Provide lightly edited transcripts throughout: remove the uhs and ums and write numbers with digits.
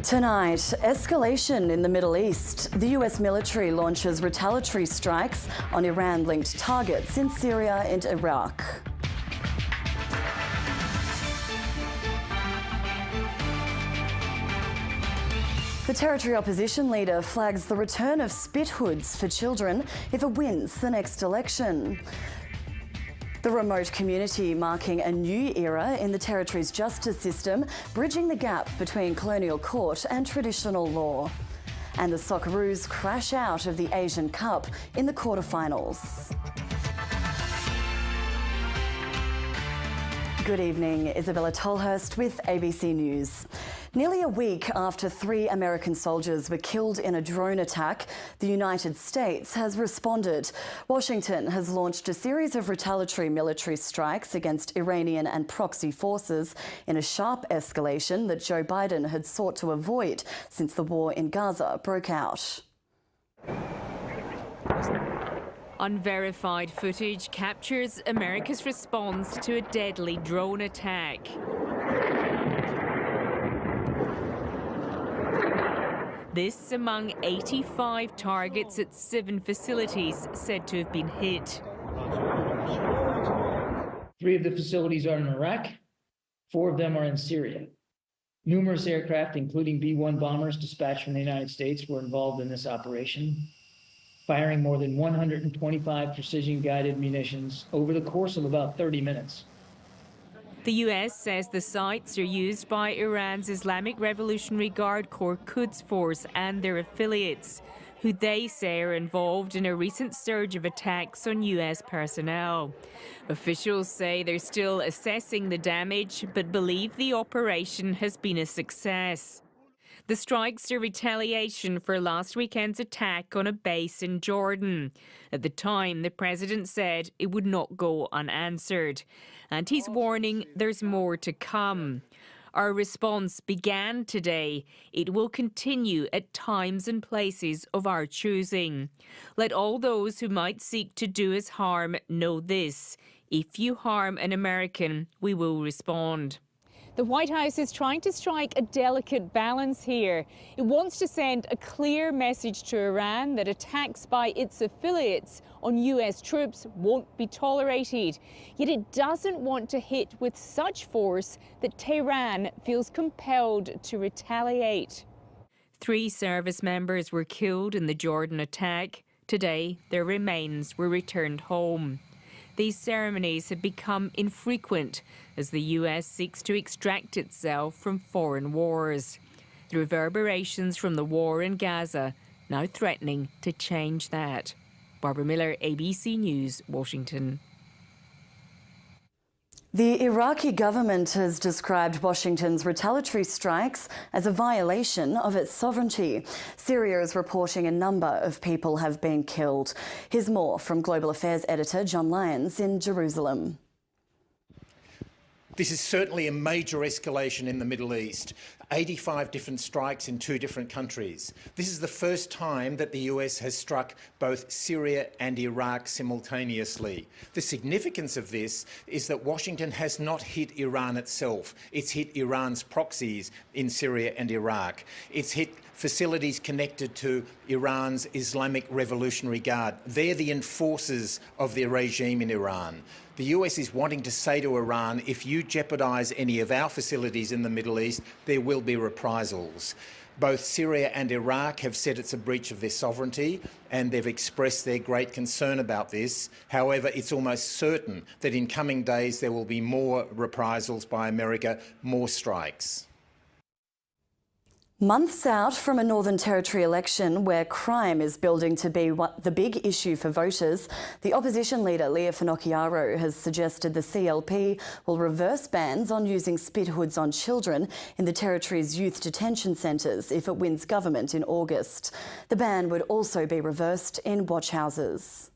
Tonight, escalation in the Middle East. The US military launches retaliatory strikes on Iran-linked targets in Syria and Iraq. The Territory Opposition leader flags the return of spit hoods for children if it wins the next election. The remote community marking a new era in the Territory's justice system, bridging the gap between colonial court and traditional law. And the Socceroos crash out of the Asian Cup in the quarterfinals. Good evening, Isabella Tolhurst with ABC News. Nearly a week after 3 American soldiers were killed in a drone attack, the United States has responded. Washington has launched a series of retaliatory military strikes against Iranian and proxy forces in a sharp escalation that Joe Biden had sought to avoid since the war in Gaza broke out. Unverified footage captures America's response to a deadly drone attack. This among 85 targets at 7 facilities said to have been hit. 3 of the facilities are in Iraq, 4 of them are in Syria. Numerous aircraft, including B-1 bombers dispatched from the United States, were involved in this operation, firing more than 125 precision-guided munitions over the course of about 30 minutes. The US says the sites are used by Iran's Islamic Revolutionary Guard Corps Quds Force and their affiliates, who they say are involved in a recent surge of attacks on US personnel. Officials say they're still assessing the damage, but believe the operation has been a success. The strikes are retaliation for last weekend's attack on a base in Jordan. At the time, the president said it would not go unanswered. And he's warning there's more to come. Our response began today. It will continue at times and places of our choosing. Let all those who might seek to do us harm know this. If you harm an American, we will respond. The White House is trying to strike a delicate balance here. It wants to send a clear message to Iran that attacks by its affiliates on US troops won't be tolerated. Yet it doesn't want to hit with such force that Tehran feels compelled to retaliate. 3 service members were killed in the Jordan attack. Today, their remains were returned home. These ceremonies have become infrequent as the US seeks to extract itself from foreign wars. The reverberations from the war in Gaza now threatening to change that. Barbara Miller, ABC News, Washington. The Iraqi government has described Washington's retaliatory strikes as a violation of its sovereignty. Syria is reporting a number of people have been killed. Here's more from Global Affairs editor John Lyons in Jerusalem. This is certainly a major escalation in the Middle East. 85 different strikes in 2 different countries. This is the first time that the US has struck both Syria and Iraq simultaneously. The significance of this is that Washington has not hit Iran itself. It's hit Iran's proxies in Syria and Iraq. It's hit facilities connected to Iran's Islamic Revolutionary Guard. They're the enforcers of the regime in Iran. The US is wanting to say to Iran, if you jeopardise any of our facilities in the Middle East, there will be reprisals. Both Syria and Iraq have said it's a breach of their sovereignty, and they've expressed their great concern about this. However, it's almost certain that in coming days there will be more reprisals by America, more strikes. Months out from a Northern Territory election where crime is building to be the big issue for voters, the opposition leader Leah Finocchiaro has suggested the CLP will reverse bans on using spit hoods on children in the Territory's youth detention centres if it wins government in August. The ban would also be reversed in watch houses.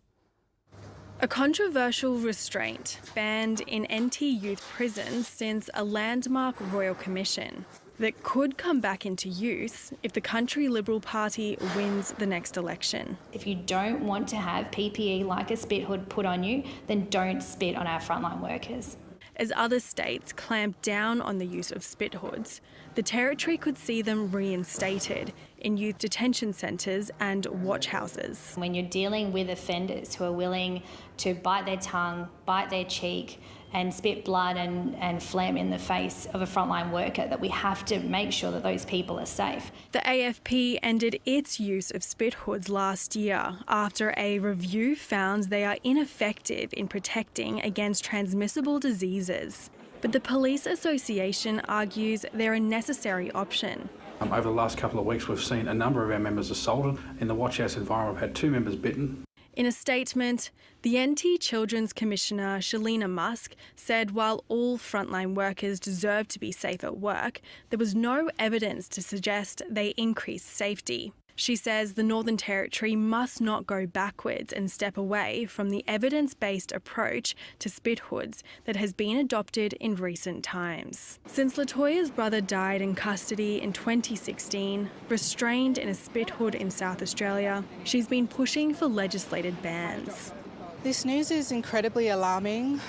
A controversial restraint banned in NT youth prisons since a landmark royal commission that could come back into use if the Country Liberal Party wins the next election. If you don't want to have PPE like a spit hood put on you, then don't spit on our frontline workers. As other states clamp down on the use of spit hoods, the Territory could see them reinstated in youth detention centres and watch houses. When you're dealing with offenders who are willing to bite their tongue, bite their cheek and spit blood and phlegm in the face of a frontline worker, that we have to make sure that those people are safe. The AFP ended its use of spit hoods last year after a review found they are ineffective in protecting against transmissible diseases. But the Police Association argues they're a necessary option. Over the last couple of weeks, we've seen a number of our members assaulted. In the watch house environment, we've had 2 members bitten. In a statement, the NT Children's Commissioner, Shalina Musk, said while all frontline workers deserve to be safe at work, there was no evidence to suggest they increase safety. She says the Northern Territory must not go backwards and step away from the evidence-based approach to spit hoods that has been adopted in recent times. Since Latoya's brother died in custody in 2016, restrained in a spit hood in South Australia, she's been pushing for legislated bans. This news is incredibly alarming.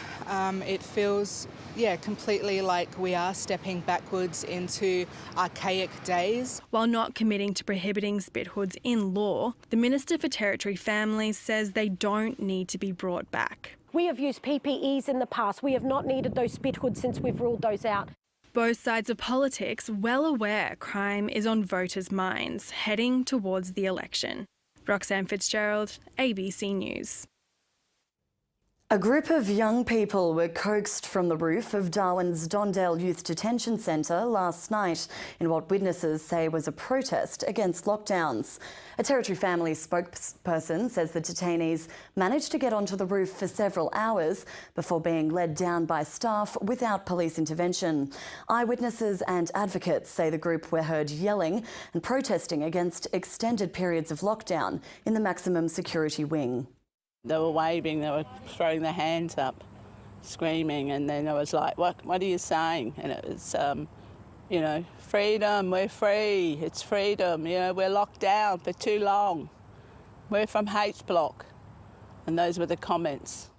It feels, completely like we are stepping backwards into archaic days. While not committing to prohibiting spit hoods in law, the Minister for Territory Families says they don't need to be brought back. We have used PPEs in the past. We have not needed those spit hoods since we've ruled those out. Both sides of politics well aware crime is on voters' minds heading towards the election. Roxanne Fitzgerald, ABC News. A group of young people were coaxed from the roof of Darwin's Dondale Youth Detention Centre last night in what witnesses say was a protest against lockdowns. A Territory Family spokesperson says the detainees managed to get onto the roof for several hours before being led down by staff without police intervention. Eyewitnesses and advocates say the group were heard yelling and protesting against extended periods of lockdown in the maximum security wing. They were waving, they were throwing their hands up, screaming, and then I was like, what are you saying? And it was, freedom, we're free, it's freedom, we're locked down for too long. We're from H Block. And those were the comments.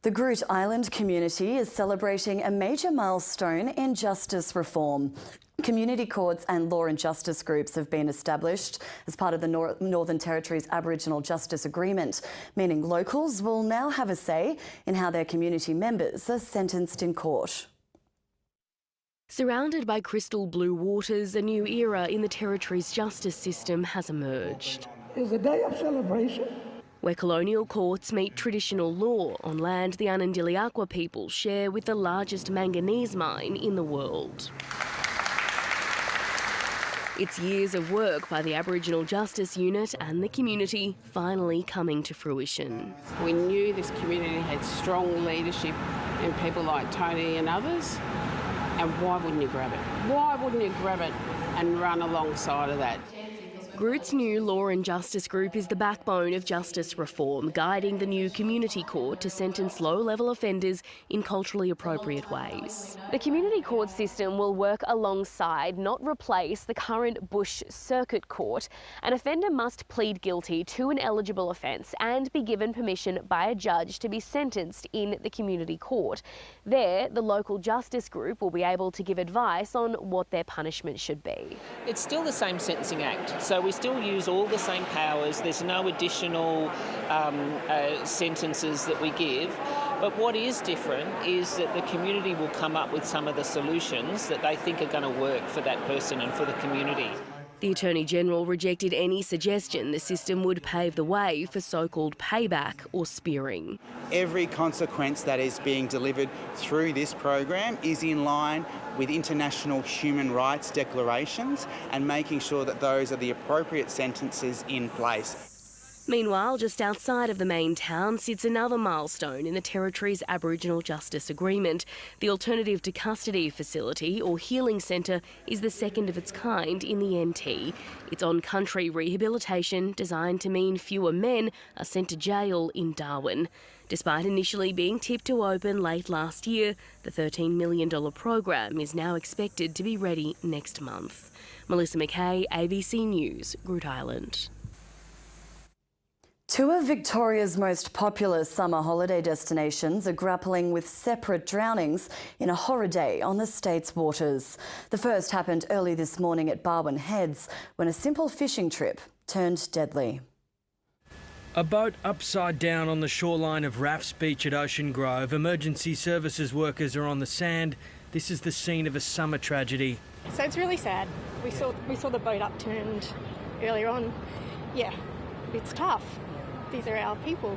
The Groote Eylandt community is celebrating a major milestone in justice reform. Community courts and law and justice groups have been established as part of the Northern Territory's Aboriginal Justice Agreement, meaning locals will now have a say in how their community members are sentenced in court. Surrounded by crystal blue waters, a new era in the Territory's justice system has emerged. It's a day of celebration. Where colonial courts meet traditional law on land the Anandiliaqua people share with the largest manganese mine in the world. It's years of work by the Aboriginal Justice Unit and the community finally coming to fruition. We knew this community had strong leadership in people like Tony and others, and why wouldn't you grab it? Why wouldn't you grab it and run alongside of that? Groote's new Law and Justice Group is the backbone of justice reform, guiding the new community court to sentence low-level offenders in culturally appropriate ways. The community court system will work alongside, not replace, the current Bush Circuit Court. An offender must plead guilty to an eligible offence and be given permission by a judge to be sentenced in the community court. There, the local justice group will be able to give advice on what their punishment should be. It's still the same Sentencing Act, so we still use all the same powers. There's no additional sentences that we give. But what is different is that the community will come up with some of the solutions that they think are going to work for that person and for the community. The Attorney-General rejected any suggestion the system would pave the way for so-called payback or spearing. Every consequence that is being delivered through this program is in line with international human rights declarations and making sure that those are the appropriate sentences in place. Meanwhile, just outside of the main town sits another milestone in the Territory's Aboriginal Justice Agreement. The Alternative to Custody facility, or healing centre, is the second of its kind in the NT. It's on-country rehabilitation designed to mean fewer men are sent to jail in Darwin. Despite initially being tipped to open late last year, the $13 million program is now expected to be ready next month. Melissa McKay, ABC News, Groote Eylandt. Two of Victoria's most popular summer holiday destinations are grappling with separate drownings in a horror day on the state's waters. The first happened early this morning at Barwon Heads when a simple fishing trip turned deadly. A boat upside down on the shoreline of Raffs Beach at Ocean Grove. Emergency services workers are on the sand. This is the scene of a summer tragedy. So it's really sad. We saw the boat upturned earlier on. Yeah, it's tough. These are our people.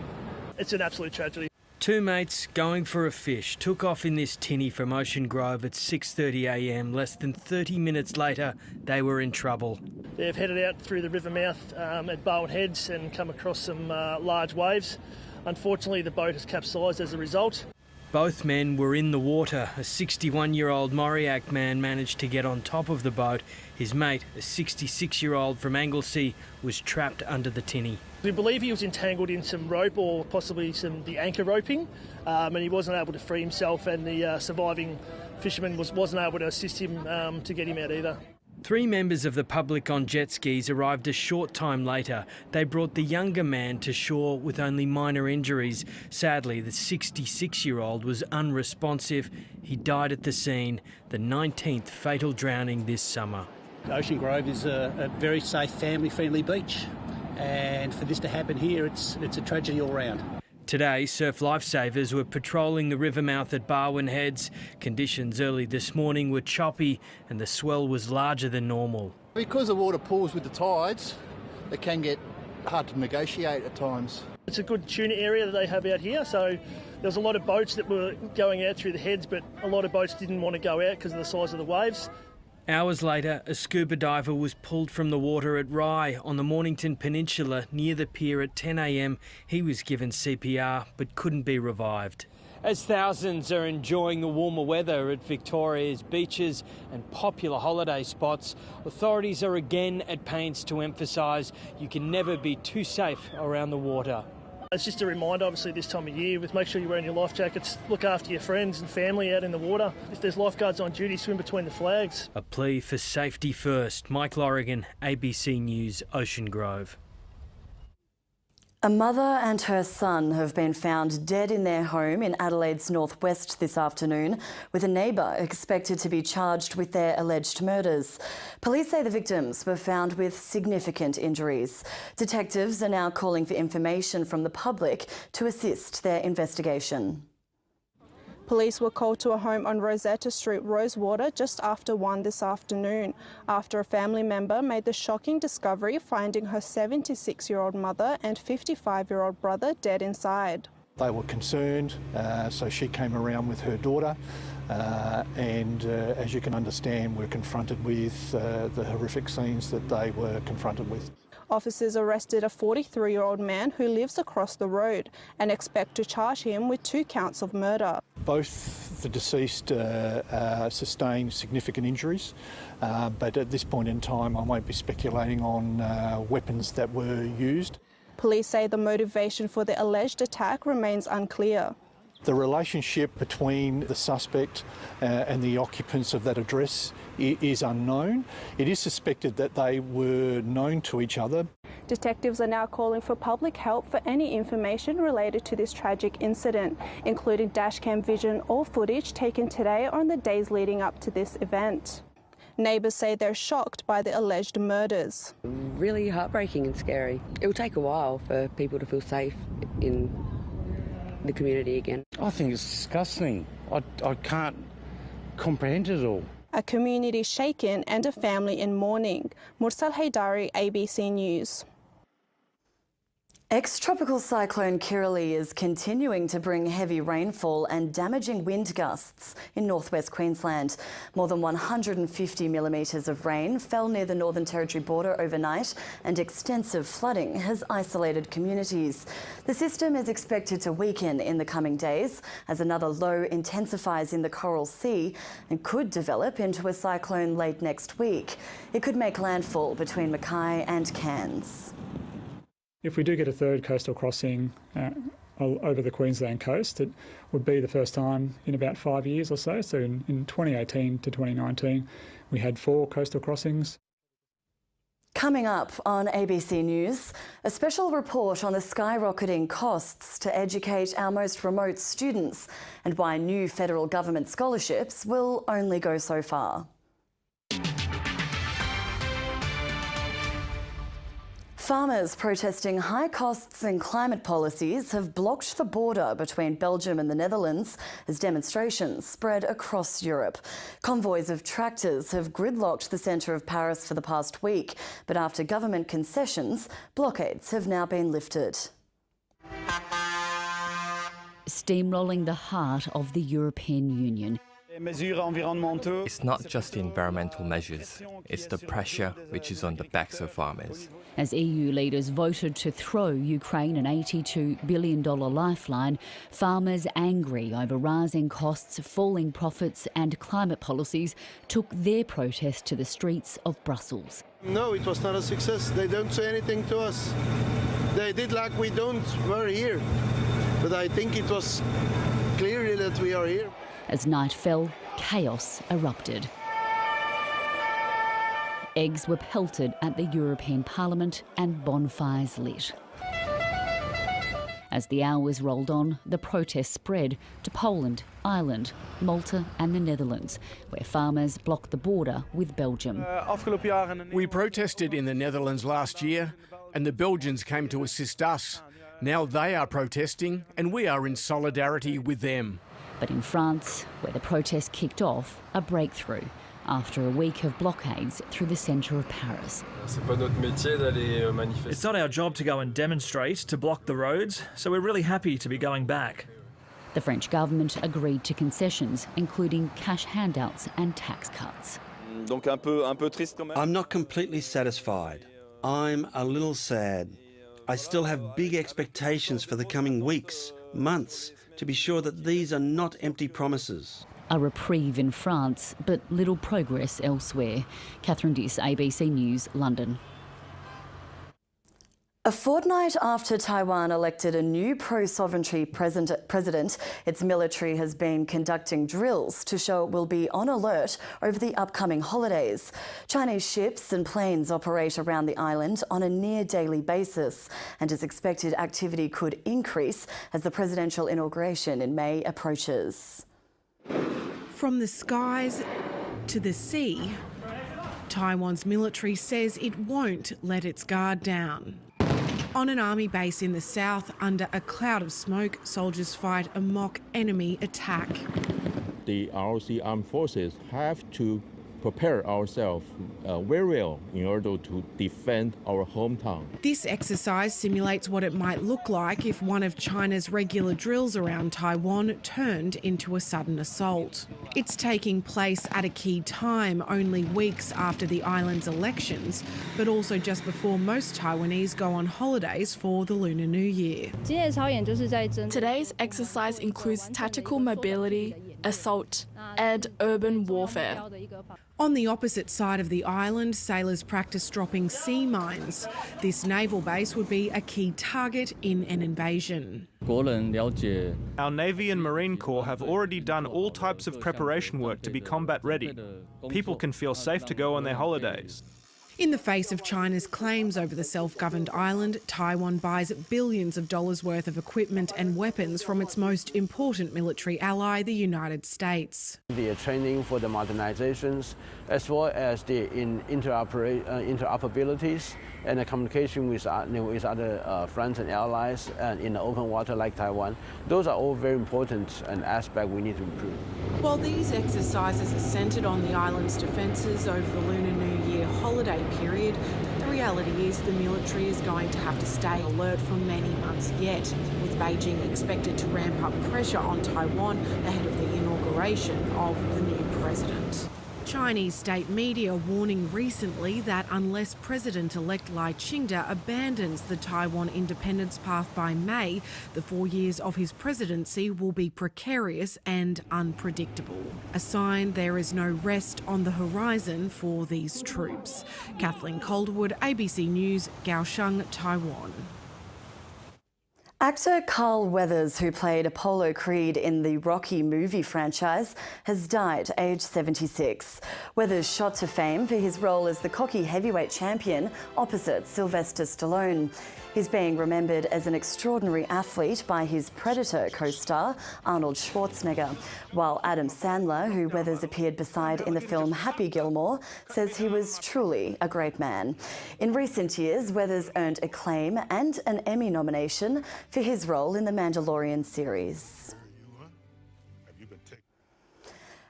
It's an absolute tragedy. Two mates going for a fish took off in this tinny from Ocean Grove at 6:30 a.m. Less than 30 minutes later, they were in trouble. They've headed out through the river mouth at Barwon Heads and come across some large waves. Unfortunately, the boat has capsized as a result. Both men were in the water. A 61-year-old Moriac man managed to get on top of the boat. His mate, a 66-year-old from Anglesea, was trapped under the tinny. We believe he was entangled in some rope or possibly the anchor roping, and he wasn't able to free himself, and the surviving fisherman wasn't able to assist him to get him out either. Three members of the public on jet skis arrived a short time later. They brought the younger man to shore with only minor injuries. Sadly, the 66-year-old was unresponsive. He died at the scene, the 19th fatal drowning this summer. Ocean Grove is a very safe, family-friendly beach, and for this to happen here, it's a tragedy all round. Today, surf lifesavers were patrolling the river mouth at Barwon Heads. Conditions early this morning were choppy and the swell was larger than normal. Because the water pools with the tides, it can get hard to negotiate at times. It's a good tuna area that they have out here, so there's a lot of boats that were going out through the heads, but a lot of boats didn't want to go out because of the size of the waves. Hours later, a scuba diver was pulled from the water at Rye on the Mornington Peninsula near the pier at 10 a.m. He was given CPR but couldn't be revived. As thousands are enjoying the warmer weather at Victoria's beaches and popular holiday spots, authorities are again at pains to emphasise you can never be too safe around the water. It's just a reminder, obviously, this time of year, with make sure you're wearing your life jackets, look after your friends and family out in the water. If there's lifeguards on duty, swim between the flags. A plea for safety first. Mike Lorrigan, ABC News, Ocean Grove. A mother and her son have been found dead in their home in Adelaide's northwest this afternoon, with a neighbour expected to be charged with their alleged murders. Police say the victims were found with significant injuries. Detectives are now calling for information from the public to assist their investigation. Police were called to a home on Rosetta Street, Rosewater, just after 1 this afternoon, after a family member made the shocking discovery finding her 76-year-old mother and 55-year-old brother dead inside. They were concerned, so she came around with her daughter, and as you can understand, were confronted with the horrific scenes that they were confronted with. Officers arrested a 43-year-old man who lives across the road and expect to charge him with 2 counts of murder. Both the deceased sustained significant injuries, but at this point in time I won't be speculating on weapons that were used. Police say the motivation for the alleged attack remains unclear. The relationship between the suspect and the occupants of that address is unknown. It is suspected that they were known to each other. Detectives are now calling for public help for any information related to this tragic incident, including dashcam vision or footage taken today or in the days leading up to this event. Neighbours say they're shocked by the alleged murders. Really heartbreaking and scary. It will take a while for people to feel safe in the community again. I think it's disgusting. I can't comprehend it all. A community shaken and a family in mourning. Mursal Haidari, ABC News. Ex-tropical cyclone Kirrily is continuing to bring heavy rainfall and damaging wind gusts in northwest Queensland. More than 150 millimetres of rain fell near the Northern Territory border overnight, and extensive flooding has isolated communities. The system is expected to weaken in the coming days as another low intensifies in the Coral Sea and could develop into a cyclone late next week. It could make landfall between Mackay and Cairns. If we do get a third coastal crossing over the Queensland coast, it would be the first time in about 5 years or so. So in 2018 to 2019, we had 4 coastal crossings. Coming up on ABC News, a special report on the skyrocketing costs to educate our most remote students and why new federal government scholarships will only go so far. Farmers protesting high costs and climate policies have blocked the border between Belgium and the Netherlands as demonstrations spread across Europe. Convoys of tractors have gridlocked the centre of Paris for the past week, but after government concessions, blockades have now been lifted. Steamrolling the heart of the European Union. It's not just the environmental measures, it's the pressure which is on the backs of farmers. As EU leaders voted to throw Ukraine an $82 billion lifeline, farmers angry over rising costs, falling profits and climate policies took their protest to the streets of Brussels. No, it was not a success. They don't say anything to us. They did like we were here. But I think it was clear that we are here. As night fell, chaos erupted. Eggs were pelted at the European Parliament and bonfires lit. As the hours rolled on, the protests spread to Poland, Ireland, Malta and the Netherlands, where farmers blocked the border with Belgium. We protested in the Netherlands last year and the Belgians came to assist us. Now they are protesting and we are in solidarity with them. But in France, where the protests kicked off, a breakthrough after a week of blockades through the centre of Paris. It's not our job to go and demonstrate, to block the roads, so we're really happy to be going back. The French government agreed to concessions, including cash handouts and tax cuts. I'm not completely satisfied. I'm a little sad. I still have big expectations for the coming weeks, months, to be sure that these are not empty promises. A reprieve in France, but little progress elsewhere. Catherine Diss, ABC News, London. A fortnight after Taiwan elected a new pro-sovereignty president, its military has been conducting drills to show it will be on alert over the upcoming holidays. Chinese ships and planes operate around the island on a near-daily basis, and as expected, activity could increase as the presidential inauguration in May approaches. From the skies to the sea, Taiwan's military says it won't let its guard down. On an army base in the south, under a cloud of smoke, soldiers fight a mock enemy attack. The ROC armed forces have to prepare ourselves very well in order to defend our hometown. This exercise simulates what it might look like if one of China's regular drills around Taiwan turned into a sudden assault. It's taking place at a key time, only weeks after the island's elections, but also just before most Taiwanese go on holidays for the Lunar New Year. Today's exercise includes tactical mobility, assault, and urban warfare. On the opposite side of the island, sailors practice dropping sea mines. This naval base would be a key target in an invasion. Our Navy and Marine Corps have already done all types of preparation work to be combat ready. People can feel safe to go on their holidays. In the face of China's claims over the self-governed island, Taiwan buys billions of dollars worth of equipment and weapons from its most important military ally, the United States. The training for the modernizations, as well as the interoperabilities and the communication with other friends and allies in the open water like Taiwan, those are all very important and aspect we need to improve. While these exercises are centred on the island's defences over the Lunar New Year holiday period, the reality is the military is going to have to stay alert for many months yet, with Beijing expected to ramp up pressure on Taiwan ahead of the inauguration of the new president. Chinese state media warning recently that unless President-elect Lai Ching-te abandons the Taiwan independence path by May, the 4 years of his presidency will be precarious and unpredictable. A sign there is no rest on the horizon for these troops. Kathleen Calderwood, ABC News, Kaohsiung, Taiwan. Actor Carl Weathers, who played Apollo Creed in the Rocky movie franchise, has died aged 76. Weathers shot to fame for his role as the cocky heavyweight champion opposite Sylvester Stallone. He's being remembered as an extraordinary athlete by his Predator co-star Arnold Schwarzenegger, while Adam Sandler, who Weathers appeared beside in the film Happy Gilmore, says he was truly a great man. In recent years, Weathers earned acclaim and an Emmy nomination for his role in the Mandalorian series.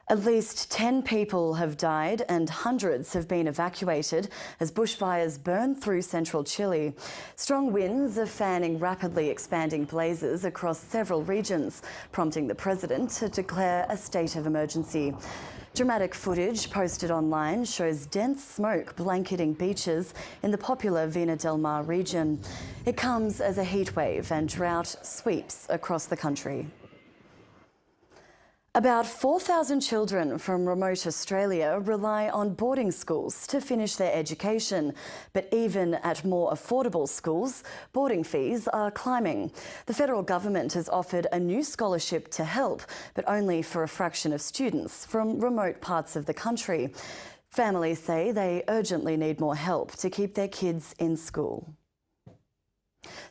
At least 10 people have died and hundreds have been evacuated as bushfires burn through central Chile. Strong winds are fanning rapidly expanding blazes across several regions, prompting the president to declare a state of emergency. Dramatic footage posted online shows dense smoke blanketing beaches in the popular Vina del Mar region. It comes as a heatwave and drought sweeps across the country. About 4,000 children from remote Australia rely on boarding schools to finish their education. But even at more affordable schools, boarding fees are climbing. The federal government has offered a new scholarship to help, but only for a fraction of students from remote parts of the country. Families say they urgently need more help to keep their kids in school.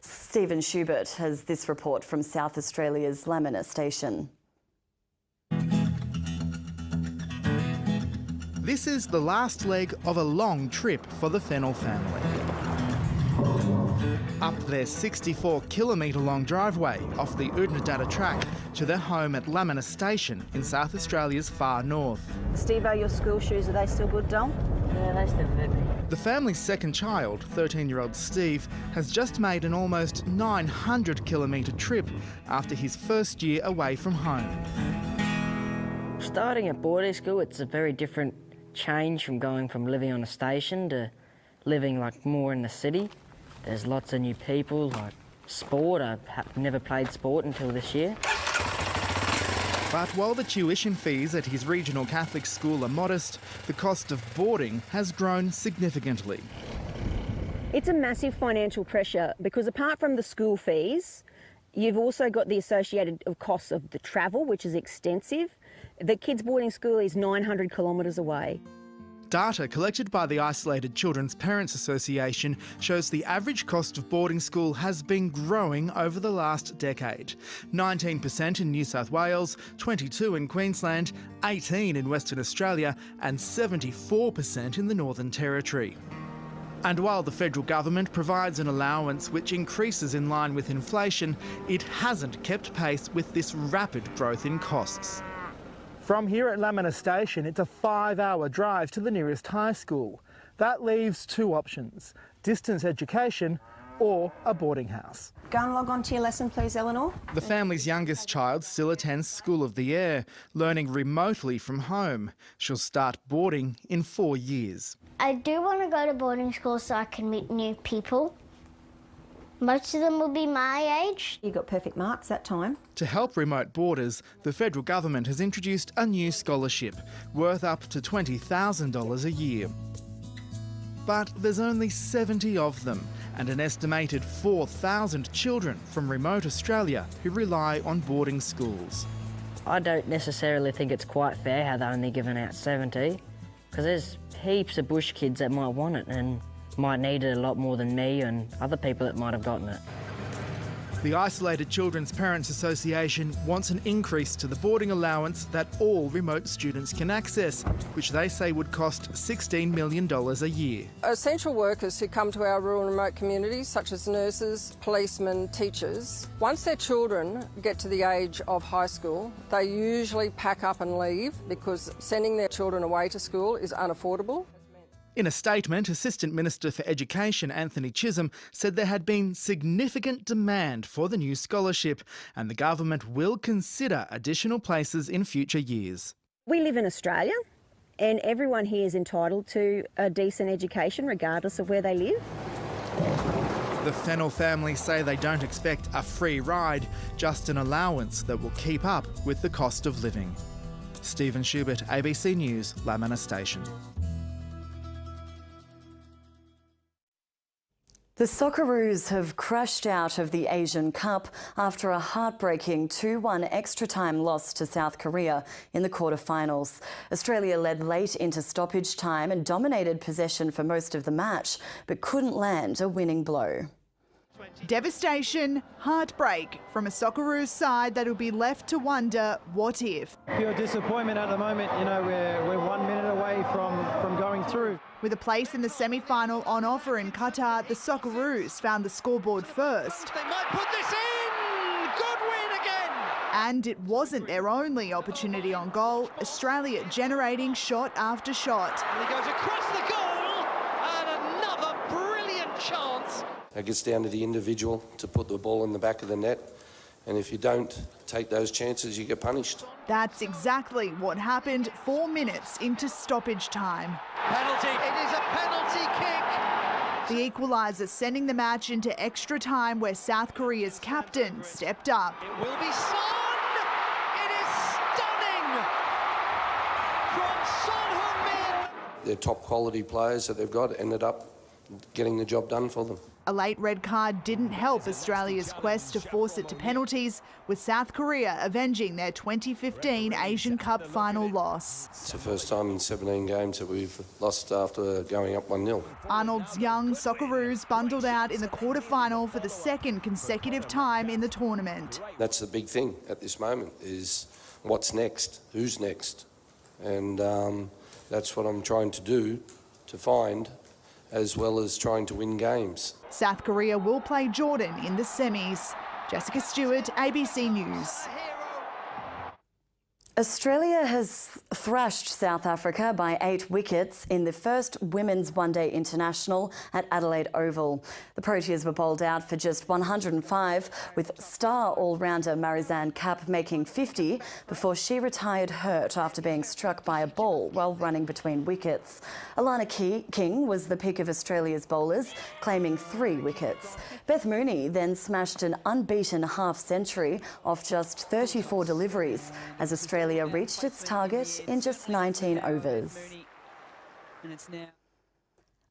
Stephen Schubert has this report from South Australia's Lamina station. This is the last leg of a long trip for the Fennell family. Up their 64-kilometre long driveway off the Oodnadatta track to their home at Lamina Station in South Australia's far north. Steve, your school shoes, are they still good, Dom? Yeah, they still fit. The family's second child, 13-year-old Steve, has just made an almost 900-kilometre trip after his first year away from home. Starting at boarding school, it's a very different change from going from living on a station to living like more in the city. There's lots of new people, like sport. I've never played sport until this year. But while the tuition fees at his regional Catholic school are modest, the cost of boarding has grown significantly. It's a massive financial pressure because apart from the school fees, you've also got the associated costs of the travel, which is extensive. The kids' boarding school is 900 kilometres away. Data collected by the Isolated Children's Parents Association shows the average cost of boarding school has been growing over the last decade. 19% in New South Wales, 22% in Queensland, 18% in Western Australia and 74% in the Northern Territory. And while the federal government provides an allowance which increases in line with inflation, it hasn't kept pace with this rapid growth in costs. From here at Lamina Station, it's a 5-hour drive to the nearest high school. That leaves two options: distance education or a boarding house. Go and log on to your lesson, please, Eleanor. The family's youngest child still attends School of the Air, learning remotely from home. She'll start boarding in 4 years. I do want to go to boarding school so I can meet new people. Most of them will be my age. You got perfect marks that time. To help remote boarders, the federal government has introduced a new scholarship worth up to $20,000 a year. But there's only 70 of them, and an estimated 4,000 children from remote Australia who rely on boarding schools. I don't necessarily think it's quite fair how they're only giving out 70, because there's heaps of bush kids that might want it and might need it a lot more than me and other people that might have gotten it. The Isolated Children's Parents Association wants an increase to the boarding allowance that all remote students can access, which they say would cost $16 million a year. Essential workers who come to our rural and remote communities, such as nurses, policemen, teachers, once their children get to the age of high school, they usually pack up and leave because sending their children away to school is unaffordable. In a statement, Assistant Minister for Education Anthony Chisholm said there had been significant demand for the new scholarship and the government will consider additional places in future years. We live in Australia and everyone here is entitled to a decent education regardless of where they live. The Fennell family say they don't expect a free ride, just an allowance that will keep up with the cost of living. Stephen Schubert, ABC News, Lamina Station. The Socceroos have crashed out of the Asian Cup after a heartbreaking 2-1 extra-time loss to South Korea in the quarterfinals. Australia led late into stoppage time and dominated possession for most of the match, but couldn't land a winning blow. Devastation, heartbreak from a Socceroos side that will be left to wonder what if. Pure disappointment at the moment. You know, we're 1 minute away from going through. With a place in the semi-final on offer in Qatar, the Socceroos found the scoreboard first. They might put this in! Good win again! And it wasn't their only opportunity on goal. Australia generating shot after shot. And he goes across the goal, and another brilliant chance. It gets down to the individual to put the ball in the back of the net, and if you don't take those chances, you get punished. That's exactly what happened 4 minutes into stoppage time. Penalty. It is a penalty kick. The equaliser sending the match into extra time where South Korea's captain stepped up. It will be Son. It is stunning from Son Heung-min. They're top quality players that they've got ended up getting the job done for them. A late red card didn't help Australia's quest to force it to penalties, with South Korea avenging their 2015 Asian Cup final loss. It's the first time in 17 games that we've lost after going up 1-0. Arnold's young Socceroos bundled out in the quarter-final for the second consecutive time in the tournament. That's the big thing at this moment, is what's next, who's next, and that's what I'm trying to do, to find, as well as trying to win games. South Korea will play Jordan in the semis. Jessica Stewart, ABC News. Australia has thrashed South Africa by 8 wickets in the first Women's One-Day International at Adelaide Oval. The Proteas were bowled out for just 105, with star all-rounder Marizanne Kapp making 50 before she retired hurt after being struck by a ball while running between wickets. Alana King was the pick of Australia's bowlers, claiming 3 wickets. Beth Mooney then smashed an unbeaten half-century off just 34 deliveries as Australia reached its target in just 19 overs.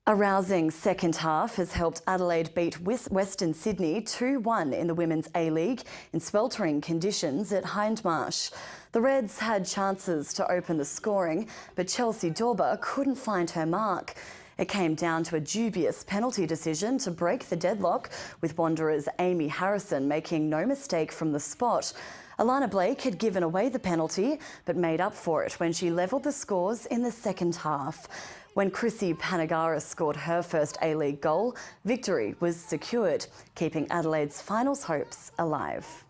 A rousing second half has helped Adelaide beat Western Sydney 2-1 in the Women's A-League in sweltering conditions at Hindmarsh. The Reds had chances to open the scoring, but Chelsea Dorber couldn't find her mark. It came down to a dubious penalty decision to break the deadlock, with Wanderers' Amy Harrison making no mistake from the spot. Alana Blake had given away the penalty, but made up for it when she levelled the scores in the second half. When Chrissy Panagaris scored her first A-League goal, victory was secured, keeping Adelaide's finals hopes alive.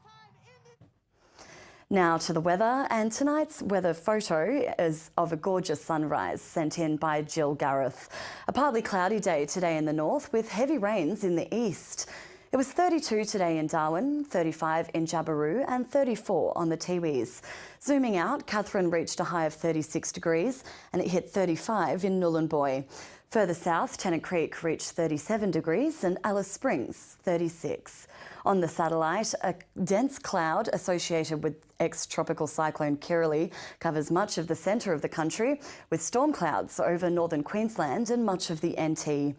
Now to the weather, and tonight's weather photo is of a gorgeous sunrise sent in by Jill Gareth. A partly cloudy day today in the north with heavy rains in the east. It was 32 today in Darwin, 35 in Jabiru and 34 on the Tiwis. Zooming out, Katherine reached a high of 36 degrees and it hit 35 in Nhulunbuy. Further south, Tennant Creek reached 37 degrees and Alice Springs 36. On the satellite, a dense cloud associated with ex-tropical cyclone Kirrily covers much of the centre of the country, with storm clouds over northern Queensland and much of the NT.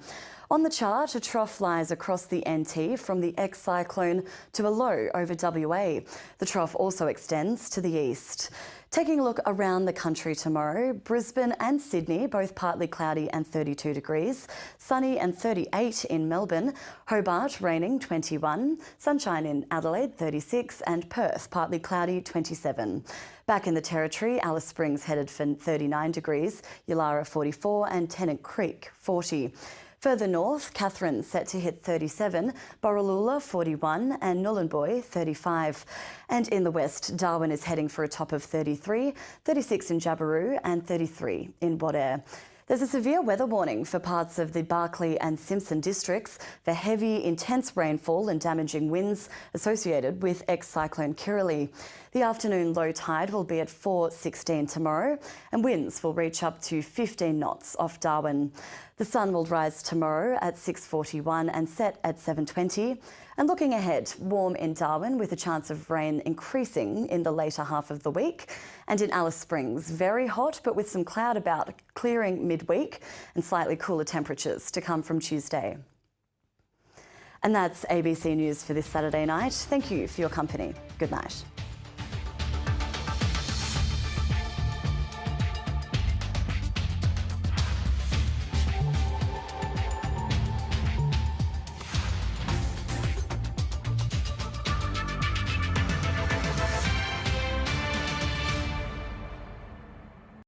On the chart, a trough lies across the NT from the ex-cyclone to a low over WA. The trough also extends to the east. Taking a look around the country tomorrow, Brisbane and Sydney both partly cloudy and 32 degrees, sunny and 38 in Melbourne, Hobart raining 21, sunshine in Adelaide 36 and Perth partly cloudy 27. Back in the Territory, Alice Springs headed for 39 degrees, Yulara 44 and Tennant Creek 40. Further north, Katherine set to hit 37, Borroloola 41 and Nhulunbuy 35. And in the west, Darwin is heading for a top of 33, 36 in Jabiru and 33 in Wadeye. There's a severe weather warning for parts of the Barkly and Simpson districts for heavy, intense rainfall and damaging winds associated with ex-cyclone Kirrily. The afternoon low tide will be at 4:16 tomorrow and winds will reach up to 15 knots off Darwin. The sun will rise tomorrow at 6:41 and set at 7:20. And looking ahead, warm in Darwin with a chance of rain increasing in the later half of the week. And in Alice Springs, very hot but with some cloud about, clearing midweek and slightly cooler temperatures to come from Tuesday. And that's ABC News for this Saturday night. Thank you for your company. Good night.